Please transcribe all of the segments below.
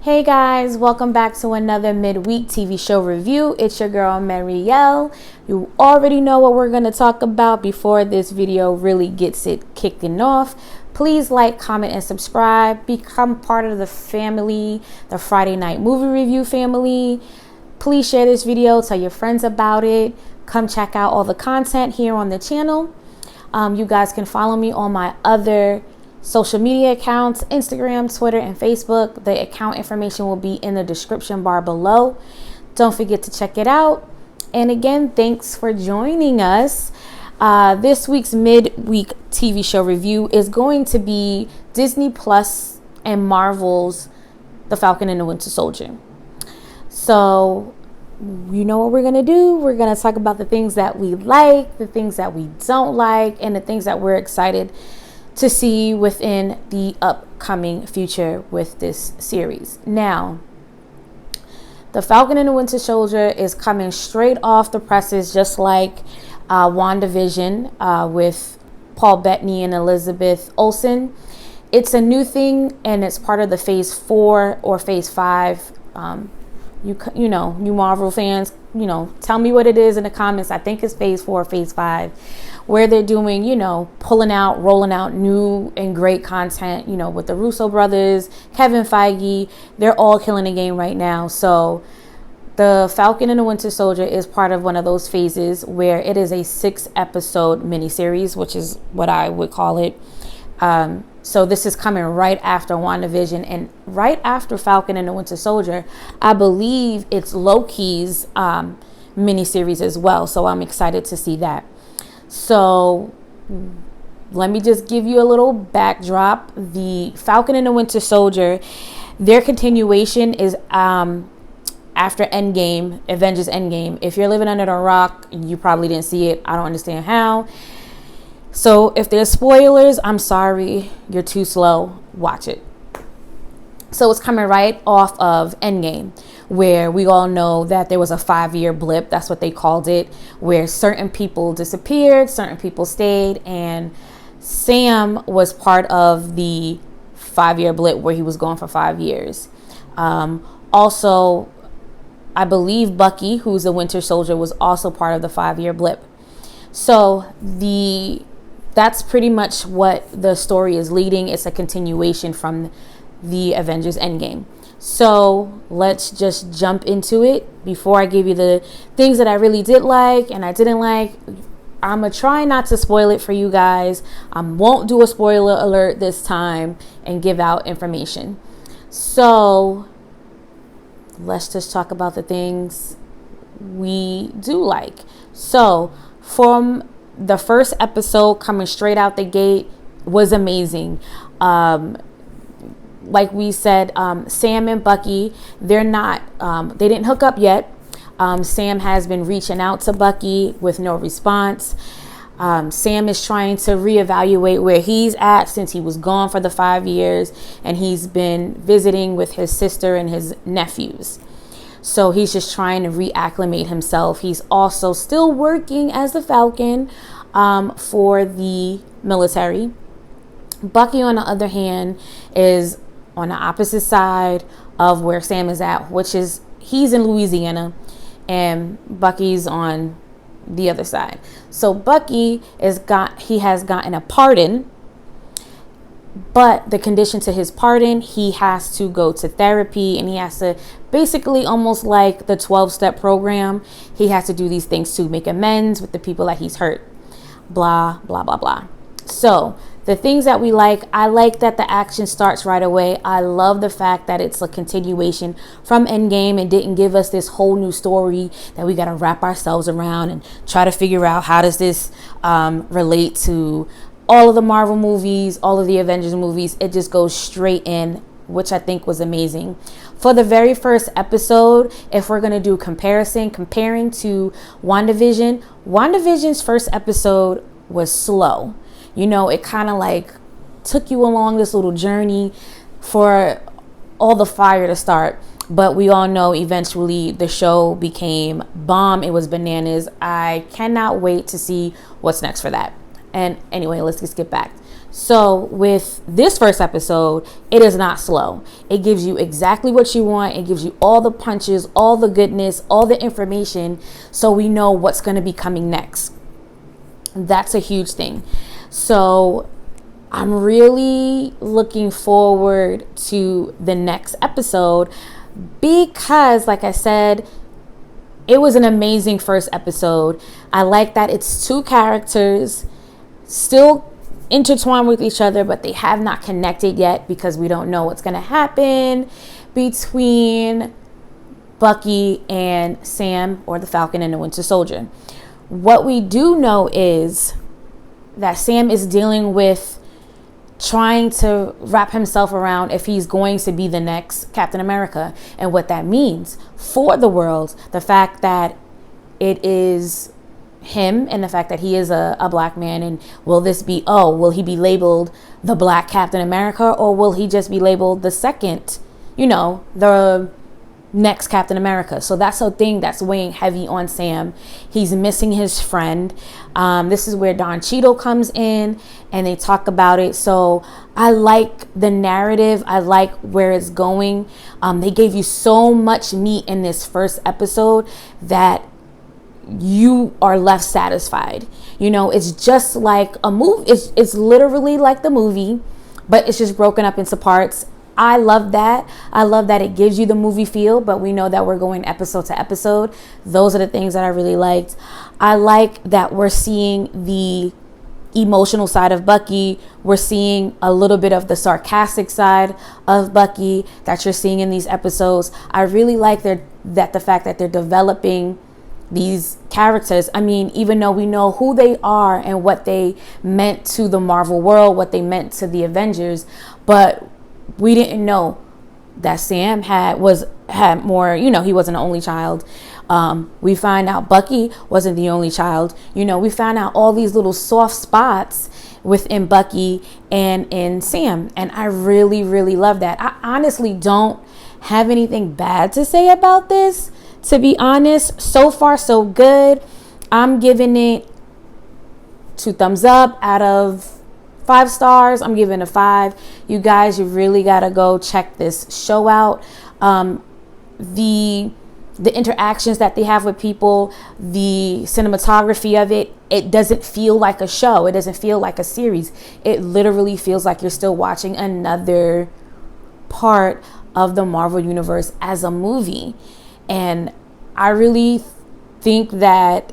Hey guys, welcome back to another midweek TV show review. It's your girl Marielle. You already know what we're going to talk about before this video really gets it kicking off. Please like, comment, and subscribe. Become part of the family, the Friday Night Movie Review family. Please share this video, tell your friends about it. Come check out all the content here on the channel. You guys can follow me on my other social media accounts, Instagram, Twitter, and Facebook. The account information will be in the description bar below. Don't forget to check it out. And again, thanks for joining us. This week's midweek TV show review is going to be Disney Plus and Marvel's The Falcon and the Winter Soldier. So you know what we're going to do. We're going to talk about the things that we like, the things that we don't like, and the things that we're excited to see within the upcoming future with this series. Now, The Falcon and the Winter Soldier is coming straight off the presses, just like WandaVision with Paul Bettany and Elizabeth Olsen. It's a new thing, and it's part of the Phase 4 or Phase 5. You know, you Marvel fans, tell me what it is in the comments. I think it's Phase 4 or Phase 5, where they're doing, rolling out new and great content, with the Russo brothers, Kevin Feige. They're all killing the game right now. So The Falcon and the Winter Soldier is part of one of those phases where it is a 6-episode miniseries, which is what I would call it. So this is coming right after WandaVision and right after Falcon and the Winter Soldier. I believe it's Loki's miniseries as well. So I'm excited to see that. So let me just give you a little backdrop. The Falcon and the Winter Soldier, their continuation is after Endgame, Avengers Endgame. If you're living under a rock, you probably didn't see it. I don't understand how. So if there's spoilers, I'm sorry, you're too slow. Watch it. So it's coming right off of Endgame, where we all know that there was a 5-year blip. That's what they called it, where certain people disappeared, certain people stayed, and Sam was part of the 5-year blip where he was gone for 5 years. Also, I believe Bucky, who's the Winter Soldier, was also part of the 5-year blip. So that's pretty much what the story is leading. It's a continuation from the Avengers Endgame. So let's just jump into it. Before I give you the things that I really did like and I didn't like, I'm going to try not to spoil it for you guys. I won't do a spoiler alert this time and give out information. So let's just talk about the things we do like. So from the first episode, coming straight out the gate, was amazing. Like we said, Sam and Bucky, they didn't hook up yet. Sam has been reaching out to Bucky with no response. Sam is trying to reevaluate where he's at since he was gone for the 5 years, and he's been visiting with his sister and his nephews. So he's just trying to reacclimate himself. He's also still working as the Falcon for the military. Bucky, on the other hand, is on the opposite side of where Sam is at, which is he's in Louisiana and Bucky's on the other side. So Bucky has gotten a pardon, but the condition to his pardon, he has to go to therapy, and he has to basically, almost like the 12-step program, he has to do these things to make amends with the people that he's hurt. Blah, blah, blah, blah. So the things that we like, I like that the action starts right away. I love the fact that it's a continuation from Endgame and didn't give us this whole new story that we got to wrap ourselves around and try to figure out how does this relate to all of the Marvel movies, all of the Avengers movies. It just goes straight in, which I think was amazing. For the very first episode, if we're going to do comparing to WandaVision's first episode was slow. It kind of like took you along this little journey for all the fire to start. But we all know eventually the show became bomb. It was bananas. I cannot wait to see what's next for that. And anyway, let's just get back So with this first episode, it is not slow. It gives you exactly what you want. It gives you all the punches, all the goodness, all the information, so we know what's going to be coming next. That's a huge thing. So I'm really looking forward to the next episode because, like I said, it was an amazing first episode. I like that it's two characters still intertwined with each other, but they have not connected yet because we don't know what's going to happen between Bucky and Sam, or the Falcon and the Winter Soldier. What we do know is that Sam is dealing with trying to wrap himself around if he's going to be the next Captain America and what that means for the world. The fact that it is him and the fact that he is a black man, and will he be labeled the Black Captain America, or will he just be labeled the second, the next Captain America? So that's a thing that's weighing heavy on Sam. He's missing his friend. This is where Don Cheadle comes in and they talk about it. So I like the narrative. I like where it's going. They gave you so much meat in this first episode that you are left satisfied. It's just like a movie. It's literally like the movie, but it's just broken up into parts. I love that. I love that it gives you the movie feel, but we know that we're going episode to episode. Those are the things that I really liked. I like that we're seeing the emotional side of Bucky. We're seeing a little bit of the sarcastic side of Bucky that you're seeing in these episodes. I really like the fact that they're developing these characters. I mean, even though we know who they are and what they meant to the Marvel world, what they meant to the Avengers, but we didn't know that Sam had more, he wasn't the only child. We find out Bucky wasn't the only child. We found out all these little soft spots within Bucky and in Sam. And I really, really love that. I honestly don't have anything bad to say about this. To be honest, so far so good. I'm giving it 2 thumbs up out of 5 stars. I'm giving it a 5. You guys, you really gotta go check this show out. The interactions that they have with people, the cinematography of it, it doesn't feel like a show. It doesn't feel like a series. It literally feels like you're still watching another part of the Marvel Universe as a movie. And I really think that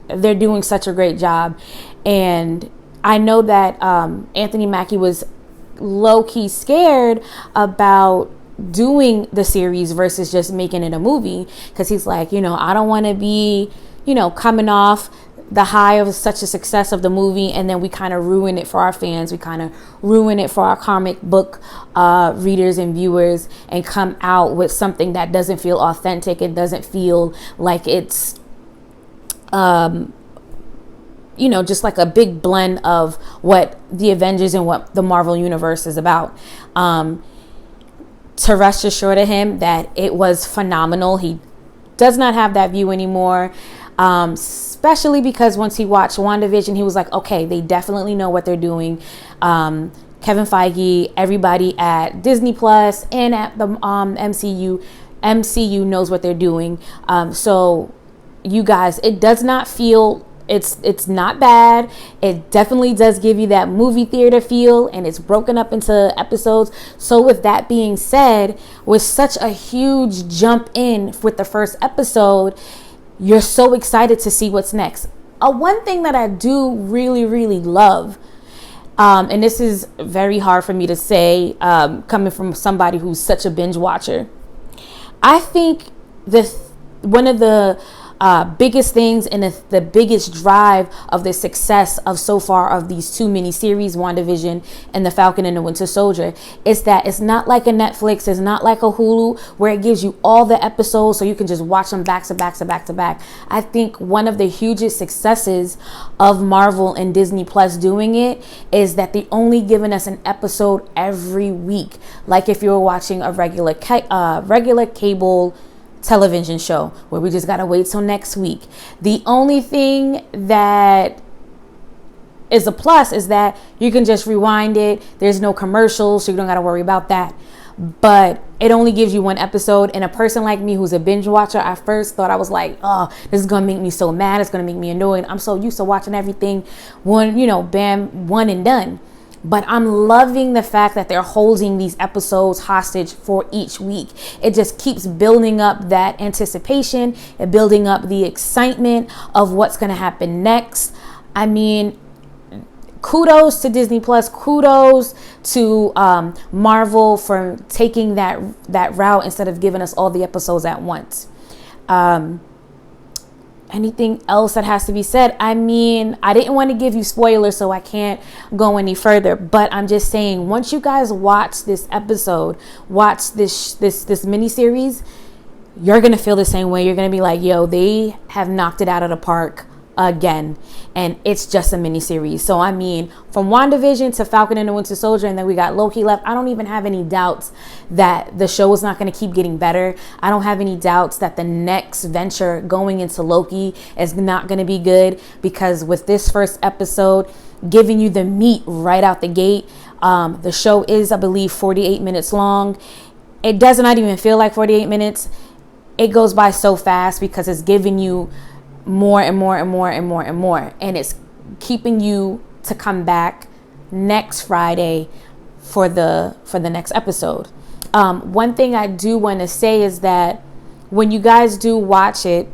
they're doing such a great job. And I know that Anthony Mackie was low-key scared about doing the series versus just making it a movie, because he's like, I don't want to be, coming off the high of such a success of the movie and then we kind of ruin it for our fans. We kind of ruin it for our comic book readers and viewers and come out with something that doesn't feel authentic. It doesn't feel like it's just like a big blend of what the Avengers and what the Marvel Universe is about. To rest assured of him that it was phenomenal. He does not have that view anymore, especially because once he watched WandaVision, he was like, okay, they definitely know what they're doing. Kevin Feige, everybody at Disney Plus and at the MCU knows what they're doing. So you guys, it does not feel, it's not bad. It definitely does give you that movie theater feel, and it's broken up into episodes. So with that being said, with such a huge jump in with the first episode, you're so excited to see what's next. One thing that I do really, really love, and this is very hard for me to say, coming from somebody who's such a binge watcher, I think one of the biggest things and the biggest drive of the success of so far of these 2 miniseries, WandaVision and the Falcon and the Winter Soldier, is that it's not like a Netflix, it's not like a Hulu where it gives you all the episodes so you can just watch them back to back to back to back. I think one of the hugest successes of Marvel and Disney Plus doing it is that they only giving us an episode every week. Like if you were watching a regular cable television show where we just gotta wait till next week. The only thing that is a plus is that you can just rewind it. There's no commercials, so you don't got to worry about that. But it only gives you one episode. And a person like me who's a binge watcher, I first thought, I was like, oh, this is going to make me so mad. It's going to make me annoyed. I'm so used to watching everything one, bam, one and done. But I'm loving the fact that they're holding these episodes hostage for each week. It just keeps building up that anticipation and building up the excitement of what's going to happen next. I mean, kudos to Disney Plus. Kudos to Marvel for taking that route instead of giving us all the episodes at once. Anything else that has to be said? I mean, I didn't want to give you spoilers, so I can't go any further. But I'm just saying, once you guys watch this episode, watch this miniseries, you're gonna feel the same way. You're gonna be like, yo, they have knocked it out of the park again, and it's just a mini series. So I mean, from WandaVision to Falcon and the Winter Soldier, and then we got Loki left, I don't even have any doubts that the show is not going to keep getting better. I don't have any doubts that the next venture going into Loki is not going to be good, because with this first episode giving you the meat right out the gate, the show is, I believe, 48 minutes long. It does not even feel like 48 minutes. It goes by so fast because it's giving you more and more and more and more and more, and it's keeping you to come back next Friday for the next episode. One thing I do want to say is that when you guys do watch it,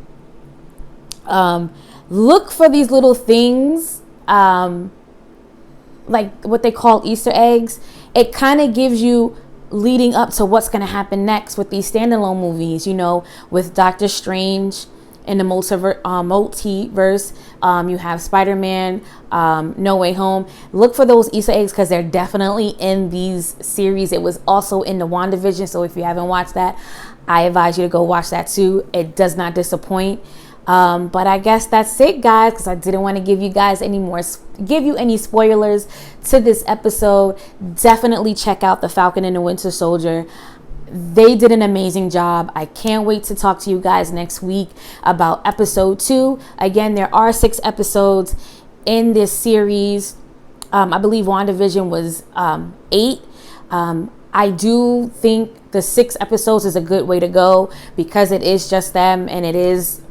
look for these little things, like what they call Easter eggs. It kind of gives you leading up to what's going to happen next with these standalone movies, with Doctor Strange in the multiverse. You have Spider-Man, No Way Home. Look for those Easter eggs because they're definitely in these series. It was also in the WandaVision, so if you haven't watched that, I advise you to go watch that too. It does not disappoint. But I guess that's it, guys, because I didn't want to give you guys any spoilers to this episode. Definitely check out the Falcon and the Winter Soldier. They did an amazing job. I can't wait to talk to you guys next week about episode 2. Again, there are 6 episodes in this series. I believe WandaVision was 8. I do think the 6 episodes is a good way to go because it is just them, and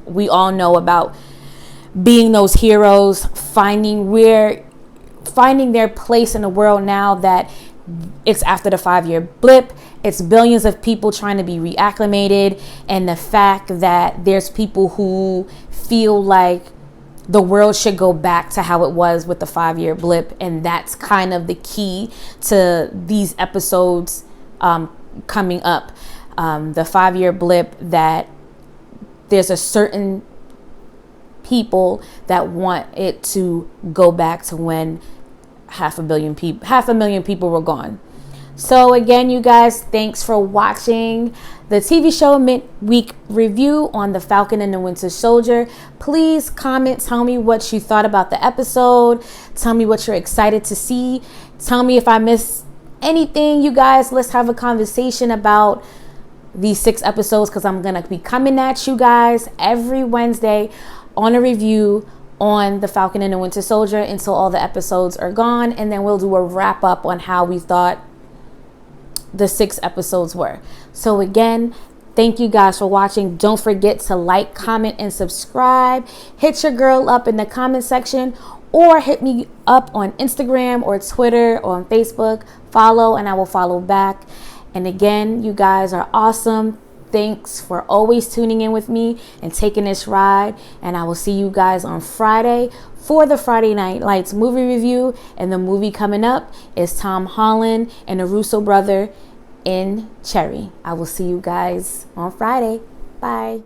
we all know about being those heroes, finding their place in the world now that it's after the 5-year blip. It's billions of people trying to be reacclimated, and the fact that there's people who feel like the world should go back to how it was with the 5-year blip, and that's kind of the key to these episodes coming up. The 5-year blip, that there's a certain people that want it to go back to when half a million people were gone. So again, you guys, thanks for watching the TV show midweek review on the Falcon and the Winter Soldier. Please comment, tell me what you thought about the episode. Tell me what you're excited to see. Tell me if I missed anything, you guys. Let's have a conversation about these 6 episodes, because I'm going to be coming at you guys every Wednesday on a review on the Falcon and the Winter Soldier until all the episodes are gone, and then we'll do a wrap up on how we thought the 6 episodes were. So again, thank you guys for watching. Don't forget to like, comment, and subscribe. Hit your girl up in the comment section, or hit me up on Instagram or Twitter or on Facebook. Follow and I will follow back. And again, you guys are awesome. Thanks for always tuning in with me and taking this ride. And I will see you guys on Friday for the Friday Night Lights movie review. And the movie coming up is Tom Holland and the Russo brother in Cherry. I will see you guys on Friday. Bye.